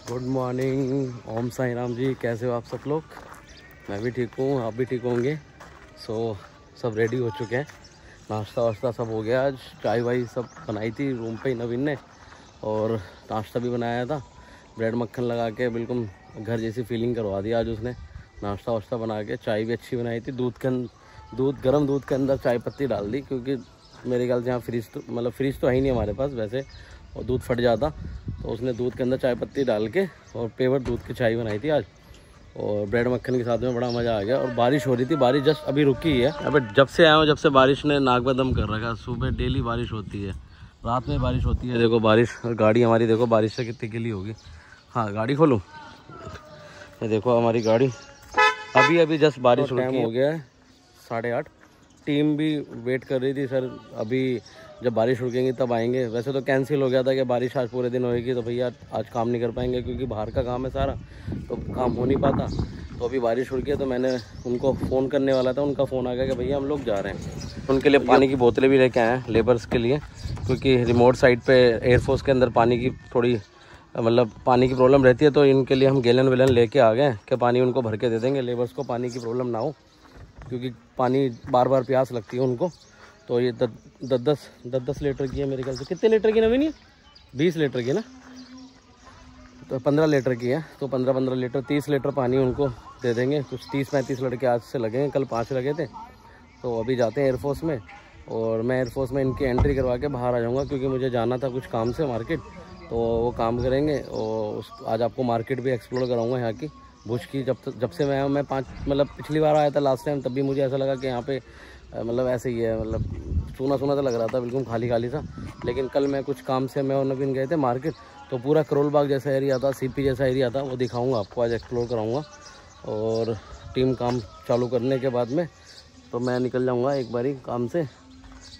Good morning, ओम साई राम जी। कैसे हो आप सब लोग? मैं भी ठीक हूँ, आप भी ठीक होंगे। सब रेडी हो चुके हैं, नाश्ता वाश्ता सब हो गया। आज चाय वाई सब बनाई थी रूम पे ही नवीन ने, और नाश्ता भी बनाया था। ब्रेड मक्खन लगा के बिल्कुल घर जैसी फीलिंग करवा दी आज उसने। नाश्ता वाश्ता बना के चाय भी अच्छी बनाई थी। गर्म दूध के अंदर चाय पत्ती डाल दी, क्योंकि मेरे ख्याल से यहाँ फ्रिज तो है ही नहीं हमारे पास वैसे, और दूध फट जाता। तो उसने दूध के अंदर चाय पत्ती डाल के और पेवर दूध की चाय बनाई थी आज, और ब्रेड मक्खन के साथ में बड़ा मज़ा आ गया। और बारिश हो रही थी, बारिश जस्ट अभी रुकी है। अबे जब से आया हूँ, जब से बारिश ने नाक में दम कर रखा। सुबह डेली बारिश होती है, रात में बारिश होती है। देखो बारिश, और गाड़ी हमारी देखो बारिश से कितनी गिली होगी। हाँ गाड़ी खोलूँ, ये देखो हमारी गाड़ी। अभी जस्ट बारिश टाइम हो गया है 8:30। टीम भी वेट कर रही थी, सर अभी जब बारिश रुकेंगी तब आएंगे। वैसे तो कैंसिल हो गया था कि बारिश आज पूरे दिन होएगी, तो भैया आज काम नहीं कर पाएंगे क्योंकि बाहर का काम है सारा, तो काम हो नहीं पाता। तो अभी बारिश रुकी है, तो मैंने उनको फ़ोन करने वाला था, उनका फ़ोन आ गया कि भैया हम लोग जा रहे हैं। उनके लिए पानी की बोतलें भी लेके आए हैं लेबर्स के लिए, क्योंकि रिमोट साइड पे एयरफोर्स के अंदर पानी की थोड़ी पानी की प्रॉब्लम रहती है। तो इनके लिए हम गैलन वेलन लेके आ गए कि पानी उनको भर के दे देंगे, लेबर्स को पानी की प्रॉब्लम ना हो, क्योंकि पानी बार बार प्यास लगती है उनको। तो ये 10 लीटर की है मेरे ख्याल से। कितने लीटर की नवीन? 20 लीटर की ना, तो 15 लीटर की है। तो 15 लीटर 30 लीटर पानी उनको दे देंगे। कुछ 30-35 लड़के आज से लगेंगे, कल 5 लगे थे। तो अभी जाते हैं एयरफोर्स में, और मैं एयरफोर्स में इनकी एंट्री करवा के बाहर आ जाऊँगा, क्योंकि मुझे जाना था कुछ काम से मार्केट। तो वो काम करेंगे, और आज आपको मार्केट भी एक्सप्लोर कराऊँगा यहाँ की, भुज की। जब से मैं पिछली बार आया था लास्ट टाइम, तब भी मुझे ऐसा लगा कि यहाँ पे ऐसे ही है, सूना तो लग रहा था, बिल्कुल खाली खाली सा। लेकिन कल मैं कुछ काम से मैं और नवीन गए थे मार्केट, तो पूरा करोल बाग जैसा एरिया था, सीपी जैसा एरिया था, वो दिखाऊंगा आपको, आज एक्सप्लोर कराऊंगा। और टीम काम चालू करने के बाद में तो मैं निकल जाऊंगा एक बारी काम से।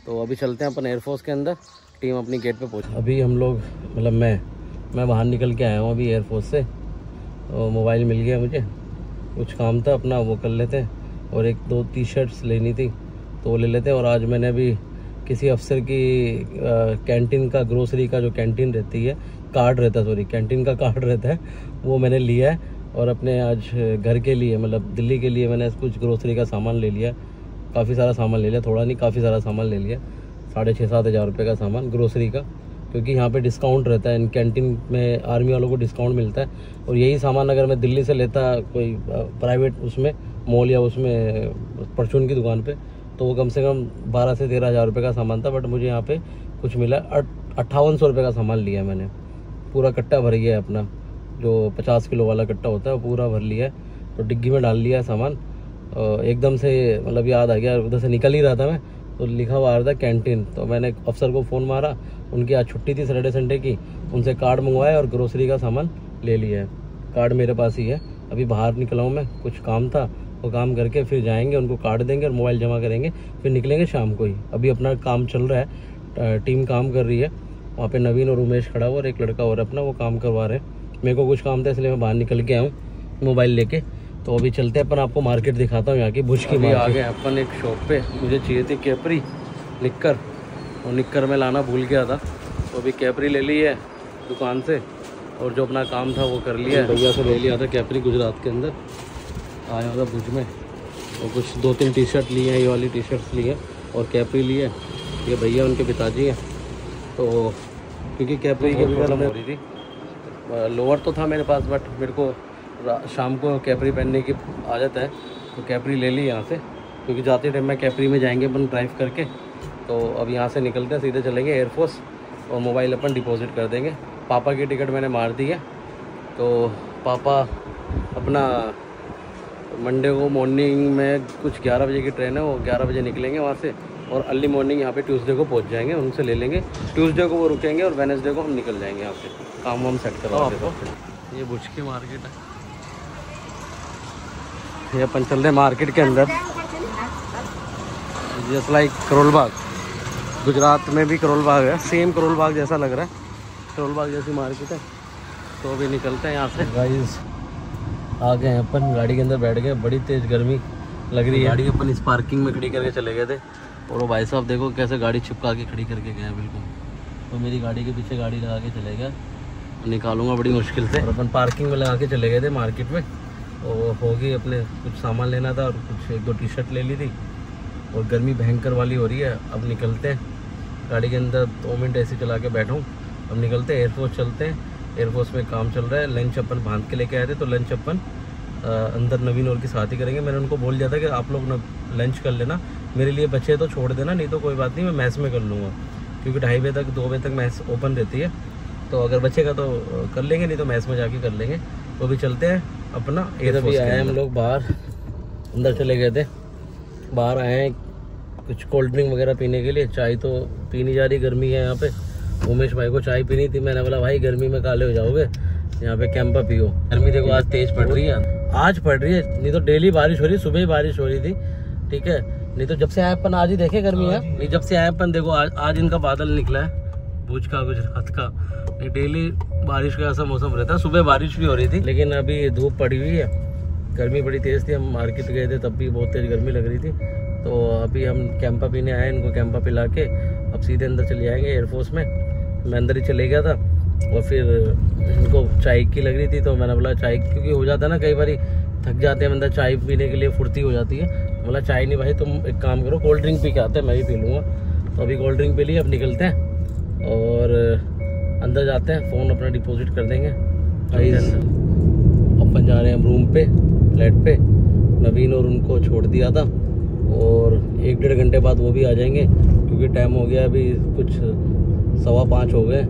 तो अभी चलते हैं अपन एयरफोर्स के अंदर, टीम अपनी गेट पे पहुँच। अभी हम लोग मैं बाहर निकल के आया हूँ अभी एयरफोर्स से। तो मोबाइल मिल गया मुझे, कुछ काम था अपना वो कर लेते हैं, और 1-2 टी-शर्ट्स लेनी थी तो वो ले लेते हैं। और आज मैंने अभी किसी अफसर की कैंटीन का, ग्रोसरी का जो कैंटीन रहती है, कैंटीन का कार्ड रहता है, वो मैंने लिया है। और अपने आज घर के लिए दिल्ली के लिए मैंने कुछ ग्रोसरी का सामान ले लिया। काफ़ी सारा सामान ले लिया, थोड़ा नहीं काफ़ी सारा सामान ले लिया। 6,500-7 हज़ार रुपये का सामान ग्रोसरी का, क्योंकि यहाँ पे डिस्काउंट रहता है। इन कैंटीन में आर्मी वालों को डिस्काउंट मिलता है। और यही सामान अगर मैं दिल्ली से लेता कोई प्राइवेट उसमें मॉल या उसमें परचून की दुकान पे, तो वो कम से कम 12 से 13 हज़ार रुपये का सामान था। बट मुझे यहाँ पे कुछ मिला, 5800 रुपये का सामान लिया मैंने। पूरा कट्टा भर गया है अपना, जो 50 किलो वाला कट्टा होता है वो पूरा भर लिया है। तो डिग्गी में डाल लिया है सामान। एकदम से याद आ गया, उधर से निकल ही रहा था मैं, तो लिखा हुआ आ रहा था कैंटीन। तो मैंने अफसर को फ़ोन मारा, उनकी आज छुट्टी थी सैटरडे संडे की, उनसे कार्ड मंगवाया और ग्रोसरी का सामान ले लिया है। कार्ड मेरे पास ही है। अभी बाहर निकला हूँ मैं, कुछ काम था, वो काम करके फिर जाएंगे, उनको कार्ड देंगे और मोबाइल जमा करेंगे, फिर निकलेंगे शाम को ही। अभी अपना काम चल रहा है, टीम काम कर रही है। वहाँ पे नवीन और उमेश खड़ा हुआ और एक लड़का और अपना वो काम करवा रहे हैं। मेरे को कुछ काम था इसलिए मैं बाहर निकल के आया हूँ मोबाइल लेके। तो अभी चलते हैं अपन, आपको मार्केट दिखाता हूँ यहाँ की, भुज की। आ गए अपन एक शॉप पे, मुझे चाहिए थी कैपरी निक्कर, और निक्कर में लाना भूल गया था। तो अभी कैपरी ले ली है दुकान से, और जो अपना काम था वो कर लिया है। भैया से ले लिया था कैपरी, गुजरात के अंदर आया था भुज में। और कुछ 2-3 टी-शर्ट लिए हैं, ये वाली टी-शर्ट्स ली है, और कैपरी ली है। ये भैया उनके पिताजी हैं। तो क्योंकि कैपरी की प्रॉब्लम हो रही थी, लोअर तो था मेरे पास, बट मेरे को शाम को कैपरी पहनने की आदत है, तो कैपरी ले ली यहाँ से। क्योंकि जाते टाइम मैं कैपरी में जाएंगे अपन ड्राइव करके। तो अब यहाँ से निकलते हैं, सीधे चलेंगे एयरफोर्स, और मोबाइल अपन डिपॉजिट कर देंगे। पापा की टिकट मैंने मार दी है, तो पापा अपना मंडे को मॉर्निंग में कुछ 11 बजे की ट्रेन है, वो 11 बजे निकलेंगे वहाँ से, और अर्ली मॉर्निंग यहाँ पे ट्यूसडे को पहुँच जाएंगे, उनसे ले लेंगे। ट्यूसडे को वो रुकेंगे और वेडनेसडे को हम निकल जाएंगे यहाँ से, काम हम सेट करवा देंगे। ये भुज की मार्केट है, ये अपन चल रहे मार्केट के अंदर, जस्ट लाइक करोल बाग। गुजरात में भी करोल बाग है, सेम करोल बाग जैसा लग रहा है, करोल बाग जैसी मार्केट है। तो अभी निकलते हैं यहाँ से। गाइस आ गए हैं अपन, गाड़ी के अंदर बैठ गए, बड़ी तेज़ गर्मी लग रही है। गाड़ी अपन इस पार्किंग में खड़ी करके चले गए थे, और वो भाई साहब देखो कैसे गाड़ी चिपका के खड़ी करके गए हैं बिल्कुल। तो मेरी गाड़ी के पीछे गाड़ी लगा के चले गए, निकालूंगा बड़ी मुश्किल से। और अपन पार्किंग में लगा के चले गए थे मार्केट में, तो हो गई, अपने कुछ सामान लेना था और कुछ 1-2 टी-शर्ट ले ली थी। और गर्मी भयंकर वाली हो रही है। अब निकलते हैं, गाड़ी के अंदर 2 मिनट ऐसे चला के बैठा हूँ। अब निकलते हैं, एयरफोर्स चलते हैं। एयरफोर्स में काम चल रहा है, लंच अपन बांध के लेके आए थे, तो लंच अपन अंदर नवीन और के साथ ही करेंगे। मैंने उनको बोल दिया था कि आप लोग लंच कर लेना, मेरे लिए बचे तो छोड़ देना, नहीं तो कोई बात नहीं, मैं मैस में कर लूँगा, क्योंकि 2:30 बजे तक 2 बजे तक मैस ओपन रहती है। तो अगर बचेगा तो कर लेंगे, नहीं तो मैस में जाके कर लेंगे। तो भी चलते हैं अपना एयरफोर्स। आए हम लोग बाहर, अंदर चले गए थे, बाहर आए हैं कुछ कोल्ड ड्रिंक वगैरह पीने के लिए। चाय तो पी नहीं जा रही, गर्मी है यहाँ पे। उमेश भाई को चाय पीनी थी, मैंने बोला भाई गर्मी में काले हो जाओगे, यहाँ पे कैंपा पियो। गर्मी देखो आज तेज पड़ रही है, आज पड़ रही है, नहीं तो डेली बारिश हो रही, सुबह ही बारिश हो रही थी, ठीक है। नहीं तो जब से आए अपन आज ही देखे गर्मी है, नहीं जब से आए अपन देखो आज इनका बादल निकला है भुज का, गुजरात का। नहीं डेली बारिश का ऐसा मौसम रहता है, सुबह बारिश भी हो रही थी, लेकिन अभी धूप पड़ी हुई है। गर्मी बड़ी तेज़ थी, हम मार्केट गए थे तब भी बहुत तेज़ गर्मी लग रही थी। तो अभी हम कैंपा पीने आए, इनको कैंपा पिला के अब सीधे अंदर चले जाएंगे एयरफोर्स में। मैं अंदर ही चले गया था और फिर इनको चाय की लग रही थी, तो मैंने बोला चाय, क्योंकि हो जाता है ना कई बार थक जाते हैं अंदर, चाय पीने के लिए फुर्ती हो जाती है। बोला चाय नहीं भाई, तुम एक काम करो कोल्ड ड्रिंक पी के आते हैं, मैं भी पी लूँगा। तो अभी कोल्ड ड्रिंक पी ली, अब निकलते हैं और अंदर जाते हैं, फ़ोन अपना डिपॉजिट कर देंगे। अपन जा रहे हैं रूम पे, फ्लैट पे। नवीन और उनको छोड़ दिया था और 1-1.5 घंटे बाद वो भी आ जाएंगे, क्योंकि टाइम हो गया अभी कुछ 5:15 हो गए।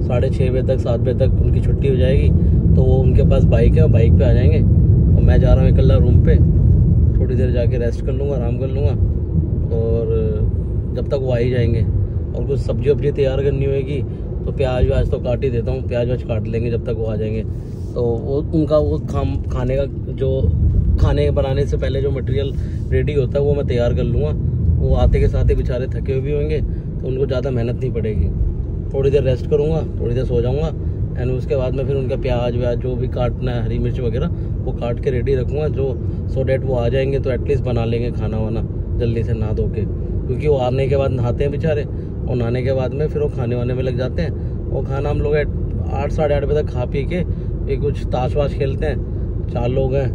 6:30 बजे तक 7 बजे तक उनकी छुट्टी हो जाएगी, तो वो उनके पास बाइक है, बाइक पे आ जाएंगे। और मैं जा रहा हूँ अकेला रूम पे, थोड़ी देर जाके रेस्ट कर लूँगा, आराम कर लूँगा, और जब तक वो आ ही जाएंगे। और कुछ सब्जी वब्जी तैयार करनी होगी, तो प्याज व्याज तो काट ही देता हूँ, प्याज व्याज काट लेंगे जब तक वो आ जाएंगे। तो वो उनका वो खाने का जो खाने बनाने से पहले जो मटेरियल रेडी होता है वो मैं तैयार कर लूँगा। वो आते के साथ ही बेचारे थके हुए भी होंगे, तो उनको ज़्यादा मेहनत नहीं पड़ेगी। थोड़ी देर रेस्ट करूँगा, थोड़ी देर सो जाऊँगा, एंड उसके बाद में फिर उनका प्याज व्याज जो भी काटना है, हरी मिर्च वगैरह, वो काट के रेडी रखूँगा, जो सो डैट वो आ जाएंगे तो एटलीस्ट बना लेंगे खाना वाना जल्दी से नहा धो के। क्योंकि वो आने के बाद नहाते हैं बेचारे, और नहाने के बाद में फिर वो खाने वाने में लग जाते हैं। वो खाना हम लोग 8-8:30 बजे तक खा पी के फिर कुछ ताश वाश खेलते हैं, 4 लोग हैं,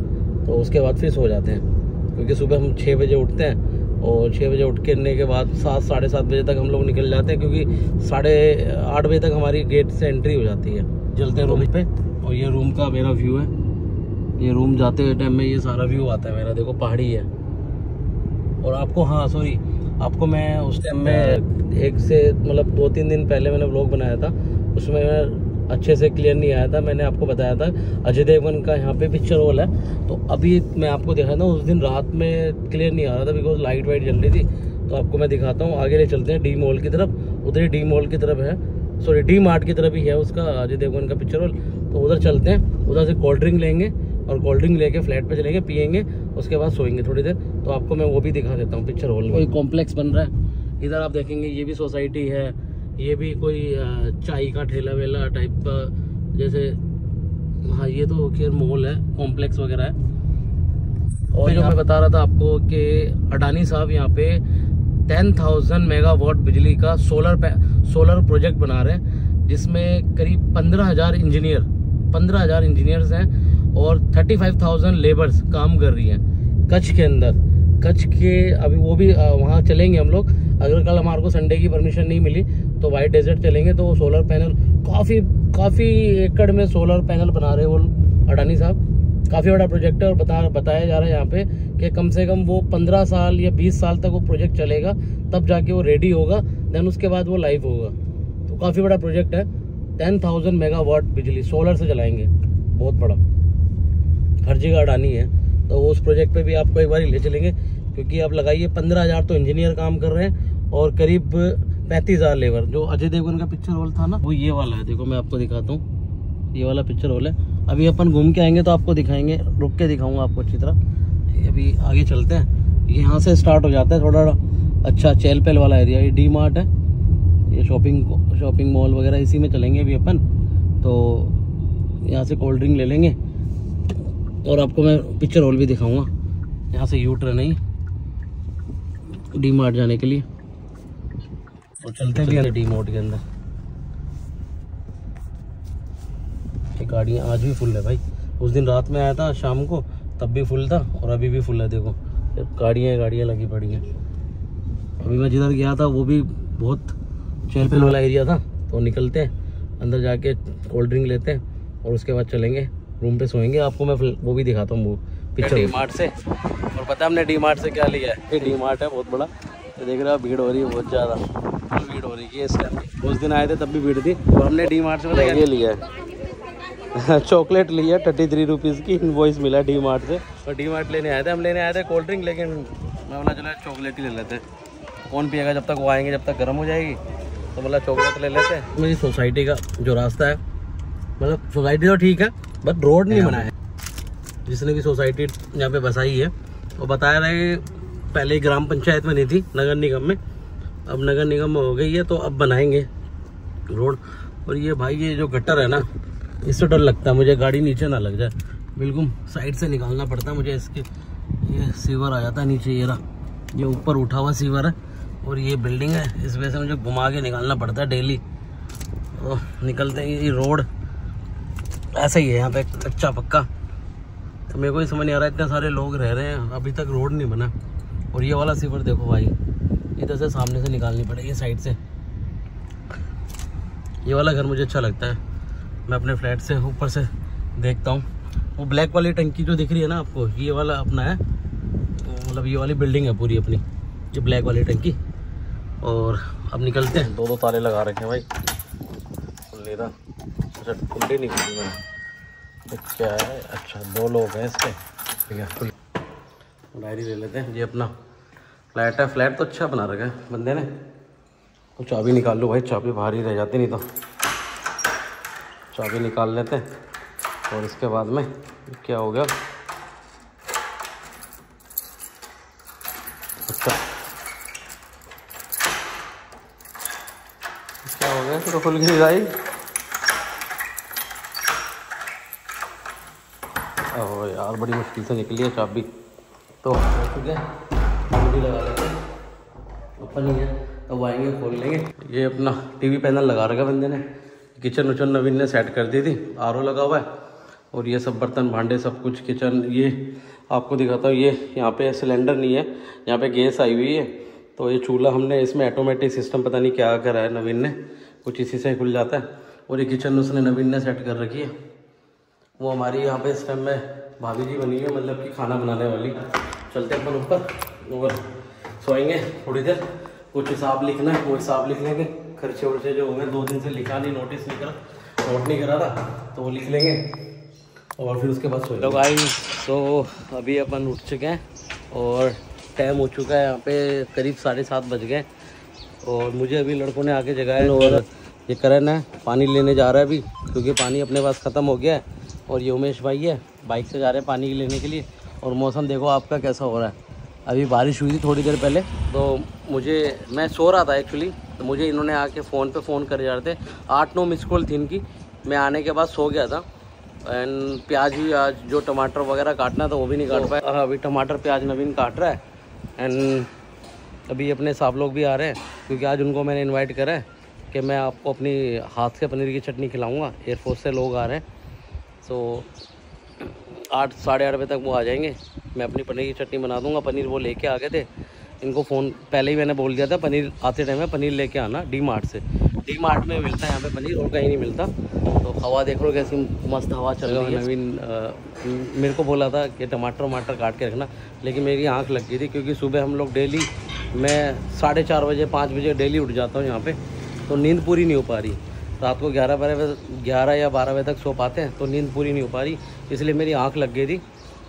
तो उसके बाद फिर सो जाते हैं। क्योंकि सुबह हम 6 बजे उठते हैं, और 6 बजे उठ के के बाद 7-7:30 बजे तक हम लोग निकल जाते हैं, क्योंकि 8:30 बजे तक हमारी गेट से एंट्री हो जाती है। चलते हैं रूम पे, और ये रूम का मेरा व्यू है। ये रूम जाते हुए टाइम में ये सारा व्यू आता है मेरा, देखो पहाड़ी है। और आपको, हाँ सॉरी, आपको मैं उस टाइम में 1 से मतलब 2-3 दिन पहले मैंने व्लॉग बनाया था, उसमें अच्छे से क्लियर नहीं आया था। मैंने आपको बताया था अजय देवगन का यहाँ पे पिक्चर हॉल है, तो अभी मैं आपको दिखाया था, उस दिन रात में क्लियर नहीं आ रहा था बिकॉज लाइट वाइट जल रही थी। तो आपको मैं दिखाता हूँ, आगे ले चलते हैं डी मॉल की तरफ। उधर ही डी मॉल की तरफ है, सॉरी डी मार्ट की तरफ ही है उसका, अजय देवगन का पिक्चर हॉल। तो उधर चलते हैं, उधर से कोल्ड ड्रिंक लेंगे, और कोल्ड ड्रिंक लेके फ्लैट पे चलेंगे, पियेंगे, उसके बाद सोएंगे थोड़ी देर। तो आपको मैं वो भी दिखा देता हूँ पिक्चर हॉल। कोई कॉम्प्लेक्स बन रहा है इधर, आप देखेंगे ये भी सोसाइटी है, ये भी कोई चाय का ठेला वेला टाइप का, जैसे, हाँ ये तो खैर मॉल है, कॉम्प्लेक्स वगैरह है। और जो मैं बता रहा था आपको कि अडानी साहब यहाँ पे 10,000 मेगावाट बिजली का सोलर प्रोजेक्ट बना रहे हैं, जिसमें करीब 15,000 इंजीनियर्स हैं, और 35,000 लेबर्स काम कर रही हैं कच्छ के अंदर। कच्छ के अभी वो भी वहाँ चलेंगे हम लोग। अगर कल हमारे को संडे की परमिशन नहीं मिली तो वाइट डेजर्ट चलेंगे। तो वो सोलर पैनल काफ़ी एकड़ में सोलर पैनल बना रहे हैं वो अडानी साहब। काफ़ी बड़ा प्रोजेक्ट है, और बताया जा रहा है यहाँ पे कि कम से कम वो 15 साल या 20 साल तक वो प्रोजेक्ट चलेगा, तब जाके वो रेडी होगा, देन उसके बाद वो लाइव होगा। तो काफ़ी बड़ा प्रोजेक्ट है, 10,000 मेगावाट बिजली सोलर से चलाएंगे, बहुत बड़ा, हर जगह अडानी है। तो उस प्रोजेक्ट पे भी आपको एक बार ले चलेंगे, क्योंकि आप लगाइए 15,000 तो इंजीनियर काम कर रहे हैं, और करीब 35,000 लेबर। जो अजय देवगन का पिक्चर हॉल था ना, वो ये वाला है, देखो मैं आपको दिखाता हूँ, ये वाला पिक्चर हॉल है। अभी अपन घूम के आएंगे तो आपको दिखाएंगे, रुक के दिखाऊंगा आपको अच्छी तरह। अभी आगे चलते हैं, यहाँ से स्टार्ट हो जाता है थोड़ा अच्छा चहल पहल वाला एरिया। ये डी मार्ट है, ये शॉपिंग मॉल वगैरह, इसी में चलेंगे अभी अपन। तो यहाँ से कोल्ड ड्रिंक ले लेंगे, और आपको मैं पिक्चर हॉल भी दिखाऊंगा। यहाँ से यू टर्न है डी मार्ट जाने के लिए, और चलते भी हैं डी मार्ट के अंदर। गाड़ियाँ आज भी फुल है भाई। उस दिन रात में आया था शाम को, तब भी फुल था और अभी भी फुल है। देखो गाड़ियाँ लगी पड़ी हैं। अभी मैं जिधर गया था वो भी बहुत चहल पहल वाला एरिया था। तो निकलते हैं अंदर, जाके कोल्ड ड्रिंक लेते हैं और उसके बाद चलेंगे रूम पे, सोएंगे। आपको मैं वो भी दिखाता हूँ वो पिक्चर डी मार्ट से। और पता है हमने डी मार्ट से क्या लिया है? ये डी मार्ट है बहुत बड़ा, तो देख रहे हो भीड़ हो रही है बहुत ज़्यादा, भीड़ हो रही है इसके अंदर। उस दिन आए थे तब भी भीड़ थी। और हमने डी मार्ट से ये लिया है चॉकलेट लिया 33 रुपीज़ की, इनवॉइस मिला डी मार्ट से। और डी मार्ट लेने आए थे, हम लेने आए थे कोल्ड ड्रिंक, लेकिन मैं बोला चलो चॉकलेट ही ले लेते, कौन पिएगा जब तक वो आएंगे, जब तक गर्म हो जाएगी। तो बोला चॉकलेट ले लेते हैं। मेरी सोसाइटी का जो रास्ता है, मतलब सोसाइटी तो ठीक है बट रोड नहीं बना है। जिसने भी सोसाइटी यहाँ पे बसाई है वो बता रहे पहले ग्राम पंचायत में नहीं थी, नगर निगम में, अब नगर निगम में हो गई है, तो अब बनाएंगे रोड। और ये भाई ये जो गटर है ना, इससे डर लगता है मुझे, गाड़ी नीचे ना लग जाए। बिल्कुल साइड से निकालना पड़ता है मुझे इसके। ये सीवर आ जाता है नीचे, ये ऊपर उठा हुआ सीवर है और ये बिल्डिंग है, इस वजह से मुझे घुमा के निकालना पड़ता है डेली। तो निकलते हैं। ये रोड ऐसा ही है यहाँ पे, कच्चा पक्का। तो मेरे को ही समझ नहीं आ रहा, इतने सारे लोग रह रहे हैं अभी तक रोड नहीं बना। और ये वाला सीवर देखो भाई, इधर से सामने से निकालनी पड़ेगी साइड से। ये वाला घर मुझे अच्छा लगता है, मैं अपने फ्लैट से ऊपर से देखता हूँ। वो ब्लैक वाली टंकी जो दिख रही है ना आपको, ये वाला अपना है, तो मतलब ये वाली बिल्डिंग है पूरी अपनी, ये ब्लैक वाली टंकी। और अब निकलते हैं। दो ताले लगा रखे हैं भाई, खुल रहा, अच्छा खुली नहीं खुली मैंने, तो क्या है, अच्छा 2 लोग हैं इसके, ठीक है। डायरी ले लेते हैं। ये अपना फ्लैट है, फ्लैट तो अच्छा बना रखा है बंदे ने। तो चाबी निकाल लो भाई, चाबी बाहर ही रह जाती, नहीं तो चाबी निकाल लेते हैं। और इसके बाद में क्या हो गया, अच्छा क्या हो गया, तो खुल गई भाई। ओह यार बड़ी मुश्किल से निकली है चाबी, तो हो चुके हैं। लगा लेते हैं, ऊपर नहीं है तो आएंगे खोल लेंगे। ये अपना टीवी पैनल लगा रखा बंदे ने, किचन उचन नवीन ने सेट कर दी थी, आरओ लगा हुआ है। और ये सब बर्तन भांडे सब कुछ किचन, ये आपको दिखाता हूँ। ये यहाँ पे सिलेंडर नहीं है, यहाँ पे गैस आई हुई है। तो ये चूल्हा हमने इसमें ऑटोमेटिक सिस्टम पता नहीं क्या करा है नवीन ने, कुछ इसी से खुल जाता है। और ये किचन उसने नवीन ने सेट कर रखी है। वो हमारी यहाँ पे इस टाइम में भाभी जी बनी है, मतलब कि खाना बनाने वाली। चलते हैं अपन ऊपर और सोएंगे थोड़ी देर। कुछ हिसाब लिखना है, वो हिसाब लिख लेंगे। खर्चे वर्चे जो होंगे, 2 दिन से लिखा नहीं, नोटिस नहीं करा, नोट नहीं करा था, तो वो लिख लेंगे और फिर उसके बाद सोएंगे। तो भाई तो अभी अपन उठ चुके हैं और टाइम हो चुका है यहाँ पे करीब 7:30 बज गए। और मुझे अभी लड़कों ने आके जगाया और ये करण है पानी लेने जा रहा है अभी, क्योंकि पानी अपने पास ख़त्म हो गया है। और ये उमेश भाई है, बाइक से जा रहे हैं पानी लेने के लिए। और मौसम देखो आपका कैसा हो रहा है। अभी बारिश हुई थी थोड़ी देर पहले, तो मैं सो रहा था एक्चुअली, तो मुझे इन्होंने आके फ़ोन कर जा रहे थे। 8-9 मिस कॉल थी इनकी। मैं आने के बाद सो गया था। एंड प्याज भी आज जो टमाटर वगैरह काटना था वो भी नहीं काट पाया। अभी टमाटर प्याज नवीन काट रहा है। एंड अभी अपने साहब लोग भी आ रहे हैं, क्योंकि आज उनको मैंने इन्वाइट करा है कि मैं आपको अपनी हाथ से पनीर की चटनी खिलाऊँगा। एयरफोर्स से लोग आ रहे हैं, तो 8 साढ़े 8 बजे तक वो आ जाएंगे। मैं अपनी पनीर की चटनी बना दूंगा। पनीर वो लेके आ गए थे, इनको फ़ोन पहले ही मैंने बोल दिया था पनीर आते टाइम में पनीर लेके आना डी मार्ट से। डी मार्ट में मिलता है यहाँ पे पनीर, और कहीं नहीं मिलता। तो हवा देख लो कैसी मस्त हवा चल रही है। नवीन मेरे को बोला था कि टमाटर काट के रखना, लेकिन मेरी आँख लग गई थी, क्योंकि सुबह हम लोग डेली, मैं 4:30 बजे 5 बजे डेली उठ जाता हूँ यहाँ पर, तो नींद पूरी नहीं हो पा रही। रात को 11 या 12 बजे तक सो पाते हैं, तो नींद पूरी नहीं हो पा रही, इसलिए मेरी आंख लग गई थी।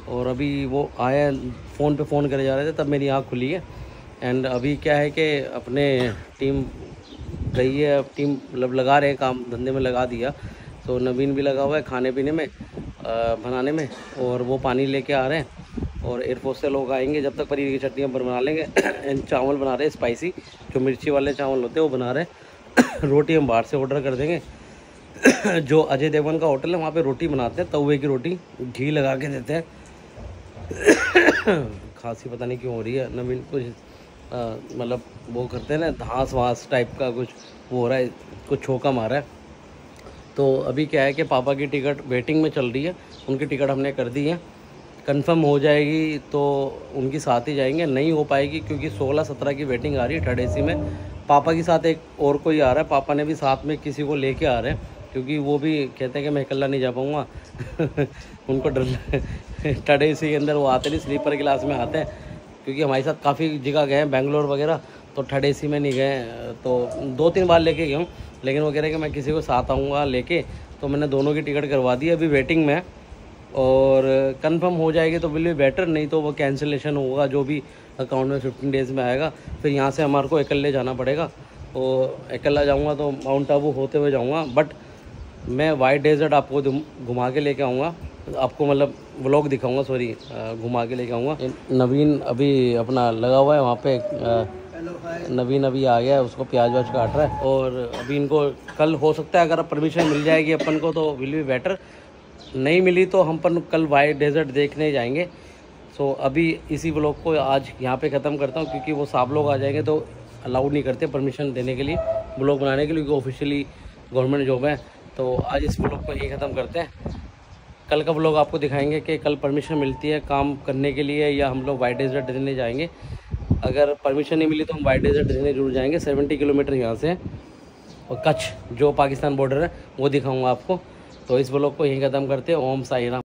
और अभी वो आए फ़ोन पे फ़ोन करे जा रहे थे, तब मेरी आंख खुली है। एंड अभी क्या है कि अपने टीम गई है, टीम मतलब लगा रहे हैं, काम धंधे में लगा दिया। तो नवीन भी लगा हुआ है खाने पीने में, बनाने में, और वो पानी लेके आ रहे हैं। और एयरफोर्स से लोग आएंगे, जब तक पनीर की चटनी हम बना लेंगे। एंड चावल बना रहे हैं स्पाइसी, जो मिर्ची वाले चावल होते हैं वो बना रहे हैं। रोटी हम बाहर से ऑर्डर कर देंगे। जो अजय देवगन का होटल है वहाँ पे रोटी बनाते हैं, तवे की रोटी, घी लगा के देते हैं। खांसी पता नहीं क्यों हो रही है। नवीन कुछ मतलब वो करते हैं ना, घास वास टाइप का कुछ वो हो रहा है, कुछ छोका मारा है, तो अभी क्या है कि पापा की टिकट वेटिंग में चल रही है, उनकी टिकट हमने कर दी है, कंफर्म हो जाएगी तो उनके साथ ही जाएंगे। नहीं हो पाएगी क्योंकि 16-17 की वेटिंग आ रही है थर्ड एसी में। पापा के साथ एक और कोई आ रहा है, पापा ने भी साथ में किसी को लेके आ रहे हैं क्योंकि वो भी कहते हैं कि मैं अकेला नहीं जा पाऊँगा उनको डर थर्ड एसी के अंदर वो आते नहीं, स्लीपर क्लास में आते हैं क्योंकि हमारे साथ काफ़ी जगह गए हैं बेंगलोर वगैरह, तो थर्ड एसी में नहीं गए, तो 2-3 बार लेके गया हूँ, लेकिन वो कह रहे हैं कि मैं किसी को साथ आऊँगा लेके, तो मैंने दोनों की टिकट करवा दी, अभी वेटिंग में है और कंफर्म हो जाएगी तो विल बी बेटर, नहीं तो वो कैंसिलेशन होगा जो भी अकाउंट में 15 डेज़ में आएगा। फिर यहाँ से हमारे को अकेले जाना पड़ेगा, और अकेला जाऊँगा तो माउंट आबू होते हुए जाऊँगा, बट मैं वाइट डेजर्ट आपको घुमा के लेके आऊँगा, आपको मतलब व्लॉग दिखाऊंगा, सॉरी घुमा के लेके आऊँगा। नवीन अभी अपना लगा हुआ है वहाँ पे, नवीन अभी आ गया है, उसको प्याज व्याज काट रहा है, और अभी इनको कल हो सकता है अगर परमिशन मिल जाएगी अपन को तो विल बी बेटर, नहीं मिली तो हम पर कल वाइट डेजर्ट देखने जाएंगे। सो अभी इसी व्लॉग को आज यहाँ पे ख़त्म करता हूँ क्योंकि वो सब लोग आ जाएंगे तो अलाउड नहीं करते परमिशन देने के लिए व्लॉग बनाने के लिए, क्योंकि ऑफिशियली गवर्नमेंट जॉब है। तो आज इस व्लॉग को यही ख़त्म करते हैं, कल का व्लॉग आपको दिखाएंगे कि कल परमिशन मिलती है काम करने के लिए या हम लोग वाइट डेजर्ट देखने जाएंगे। अगर परमिशन नहीं मिली तो हम वाइट डेजर्ट देखने जरूर जाएंगे, 70 किलोमीटर यहाँ से, और कच्छ जो पाकिस्तान बॉर्डर है वो दिखाऊंगा आपको। तो इस व्लॉग को यहीं ख़त्म करते हैं। ओम साई राम।